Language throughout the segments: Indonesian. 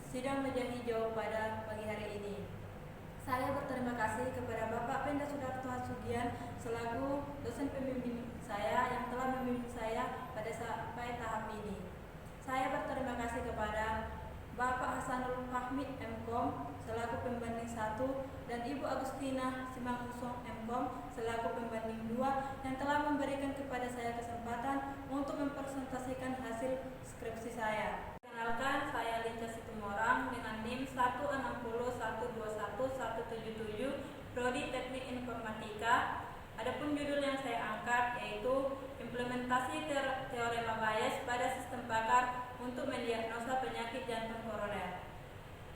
Sidang meja hijau pada pagi hari ini. Saya berterima kasih kepada Bapak Penda Sudarto Hasugian selaku dosen pembimbing saya yang telah membimbing saya pada sampai tahap ini. Saya berterima kasih kepada Bapak Hasanul Fahmi MKom selaku pembanding 1 dan Ibu Agustina Simanggusong MKom selaku pembanding 2 yang telah memberikan kepada saya kesempatan untuk mempresentasikan hasil skripsi saya. Perkenalkan, saya Linca Situmorang dengan NIM 160121177 Prodi Teknik Informatika. Adapun judul yang saya angkat yaitu implementasi teorema Bayes pada sistem pakar untuk mendiagnosa penyakit jantung koroner.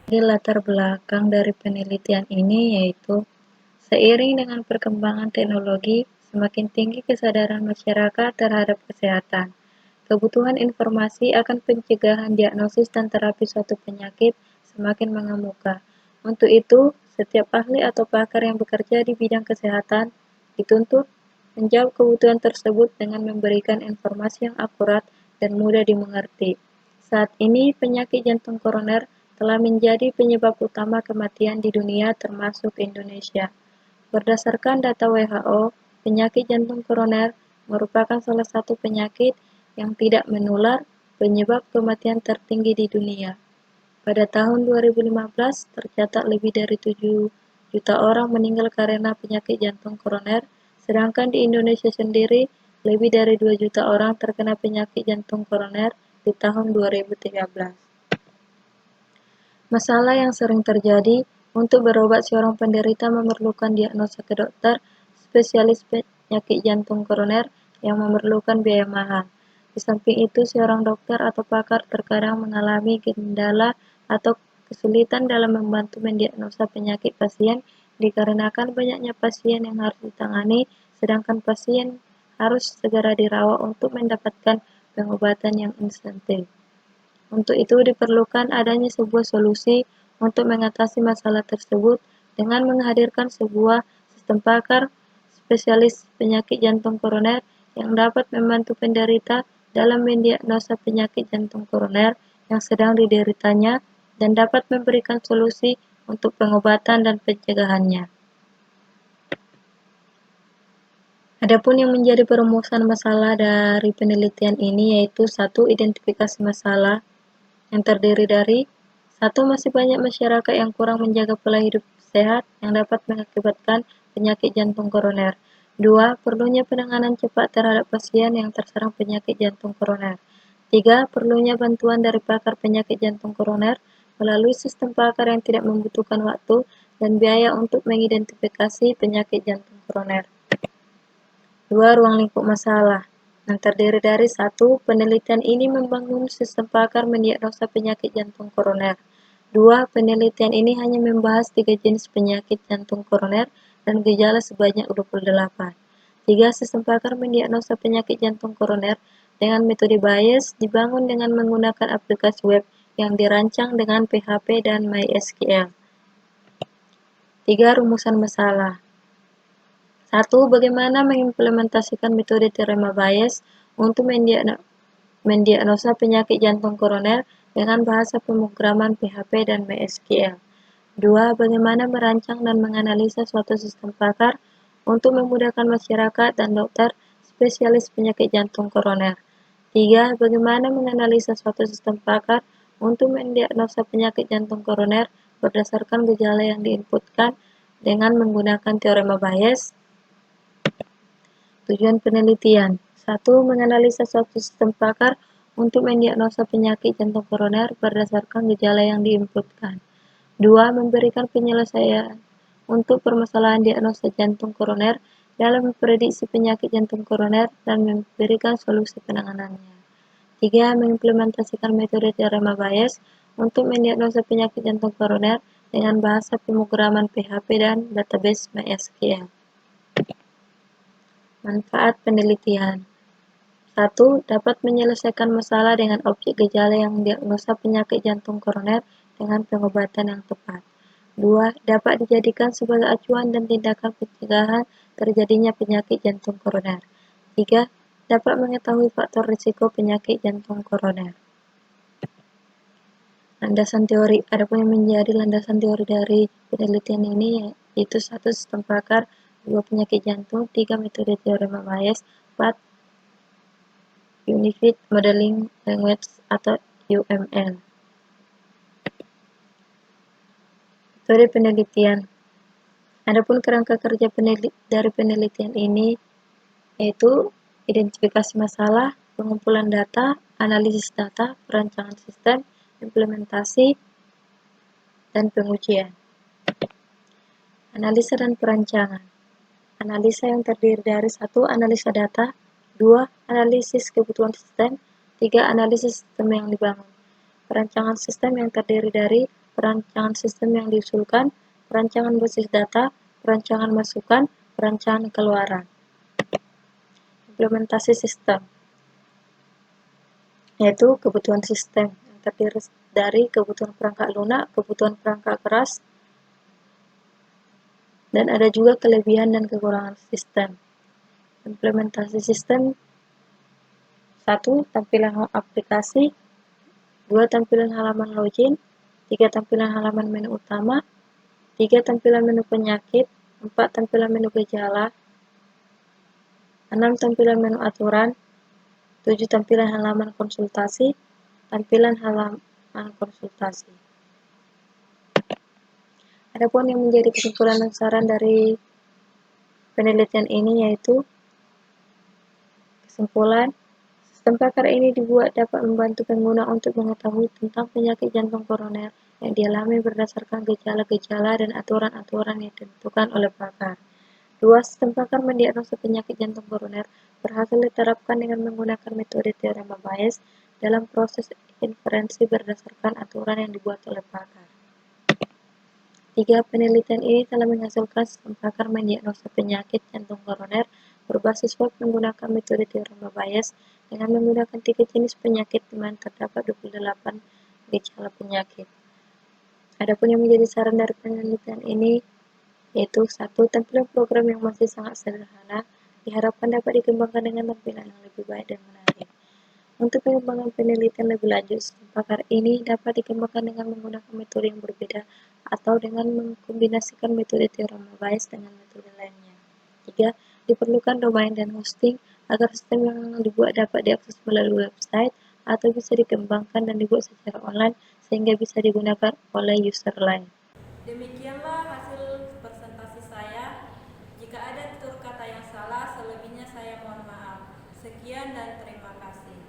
Jadi latar belakang dari penelitian ini yaitu seiring dengan perkembangan teknologi, semakin tinggi kesadaran masyarakat terhadap kesehatan. Kebutuhan informasi akan pencegahan diagnosis dan terapi suatu penyakit semakin mengemuka. Untuk itu, setiap ahli atau pakar yang bekerja di bidang kesehatan dituntut menjawab kebutuhan tersebut dengan memberikan informasi yang akurat dan mudah dimengerti. Saat ini, penyakit jantung koroner telah menjadi penyebab utama kematian di dunia termasuk Indonesia. Berdasarkan data WHO, penyakit jantung koroner merupakan salah satu penyakit yang tidak menular penyebab kematian tertinggi di dunia. Pada tahun 2015, tercatat lebih dari 7 juta orang meninggal karena penyakit jantung koroner, sedangkan di Indonesia sendiri lebih dari 2 juta orang terkena penyakit jantung koroner di tahun 2013. Masalah yang sering terjadi, untuk berobat seorang penderita memerlukan diagnosa ke dokter spesialis penyakit jantung koroner yang memerlukan biaya mahal. Di samping itu, seorang dokter atau pakar terkadang mengalami kendala atau kesulitan dalam membantu mendiagnosa penyakit pasien dikarenakan banyaknya pasien yang harus ditangani, sedangkan pasien harus segera dirawat untuk mendapatkan pengobatan yang instantif. Untuk itu diperlukan adanya sebuah solusi untuk mengatasi masalah tersebut dengan menghadirkan sebuah sistem pakar spesialis penyakit jantung koroner yang dapat membantu penderita dalam mendiagnosa penyakit jantung koroner yang sedang dideritanya dan dapat memberikan solusi untuk pengobatan dan pencegahannya. Adapun yang menjadi perumusan masalah dari penelitian ini yaitu satu, identifikasi masalah yang terdiri dari satu, masih banyak masyarakat yang kurang menjaga pola hidup sehat yang dapat mengakibatkan penyakit jantung koroner. 2. Perlunya penanganan cepat terhadap pasien yang terserang penyakit jantung koroner. 3. Perlunya bantuan dari pakar penyakit jantung koroner melalui sistem pakar yang tidak membutuhkan waktu dan biaya untuk mengidentifikasi penyakit jantung koroner. 2. Ruang lingkup masalah yang terdiri dari satu, penelitian ini membangun sistem pakar mendiagnosa penyakit jantung koroner. 2. Penelitian ini hanya membahas 3 jenis penyakit jantung koroner dan gejala sebanyak 28. 3. Sistem pakar mendiagnosa penyakit jantung koroner dengan metode Bayes dibangun dengan menggunakan aplikasi web yang dirancang dengan PHP dan MySQL. 3. Rumusan masalah. 1. Bagaimana mengimplementasikan metode teorema Bayes untuk mendiagnosa penyakit jantung koroner dengan bahasa pemrograman PHP dan MySQL. 2. Bagaimana merancang dan menganalisa suatu sistem pakar untuk memudahkan masyarakat dan dokter spesialis penyakit jantung koroner. 3. Bagaimana menganalisa suatu sistem pakar untuk mendiagnosa penyakit jantung koroner berdasarkan gejala yang diinputkan dengan menggunakan teorema Bayes. Tujuan penelitian. 1. Menganalisa suatu sistem pakar untuk mendiagnosa penyakit jantung koroner berdasarkan gejala yang diinputkan. 2. Memberikan penyelesaian untuk permasalahan diagnosa jantung koroner dalam memprediksi penyakit jantung koroner dan memberikan solusi penanganannya. 3. Mengimplementasikan metode teorema Bayes untuk mendiagnosa penyakit jantung koroner dengan bahasa pemrograman PHP dan database MySQL. Manfaat penelitian. 1. Dapat menyelesaikan masalah dengan objek gejala yang mendiagnosa penyakit jantung koroner dengan pengobatan yang tepat. 2. Dapat dijadikan sebagai acuan dan tindakan pencegahan terjadinya penyakit jantung koroner. 3. Dapat mengetahui faktor risiko penyakit jantung koroner. Landasan teori. Adapun yang menjadi landasan teori dari penelitian ini yaitu 1. Sistem pakar, 2. Penyakit jantung, 3. Metode teorema Bayes, 4. Unified Modeling Language atau UML. Metode penelitian. Adapun kerangka kerja dari penelitian ini yaitu identifikasi masalah, pengumpulan data, analisis data, perancangan sistem, implementasi, dan pengujian. Analisa dan perancangan. Analisa yang terdiri dari 1. Analisa data, 2. Analisis kebutuhan sistem, 3. Analisis sistem yang dibangun. Perancangan sistem yang terdiri dari perancangan sistem yang diusulkan, perancangan basis data, perancangan masukan, perancangan keluaran. Implementasi sistem yaitu kebutuhan sistem yang terdiri dari kebutuhan perangkat lunak, kebutuhan perangkat keras, dan ada juga kelebihan dan kekurangan sistem. Implementasi sistem 1. Tampilan aplikasi, 2. Tampilan halaman login, 3. Tampilan halaman menu utama, 3. Tampilan menu penyakit, 4. Tampilan menu gejala, 6. Tampilan menu aturan, 7. Tampilan halaman konsultasi, tampilan halaman konsultasi. Adapun yang menjadi kesimpulan dan saran dari penelitian ini yaitu kesimpulan, sistem pakar ini dibuat dapat membantu pengguna untuk mengetahui tentang penyakit jantung koroner yang dialami berdasarkan gejala-gejala dan aturan-aturan yang ditentukan oleh pakar. 2. Sistem pakar mendiagnosa penyakit jantung koroner berhasil diterapkan dengan menggunakan metode teorema Bayes dalam proses inferensi berdasarkan aturan yang dibuat oleh pakar. 3. Penelitian ini telah menghasilkan sistem pakar mendiagnosa penyakit jantung koroner berbasis swab menggunakan metode teorema Bayes dengan menggunakan 3 jenis penyakit di mana terdapat 28 gejala penyakit. Adapun yang menjadi saran dari penelitian ini yaitu 1. Tampilan program yang masih sangat sederhana diharapkan dapat dikembangkan dengan tampilan yang lebih baik dan menarik. Untuk pengembangan penelitian lebih lanjut, sistem pakar ini dapat dikembangkan dengan menggunakan metode yang berbeda atau dengan mengkombinasikan metode teorema Bayes dengan metode lainnya. 3. Diperlukan domain dan hosting agar sistem yang dibuat dapat diakses melalui website atau bisa dikembangkan dan dibuat secara online sehingga bisa digunakan oleh user lain. Demikianlah hasil presentasi saya. Jika ada tutur kata yang salah, selebihnya saya mohon maaf. Sekian dan terima kasih.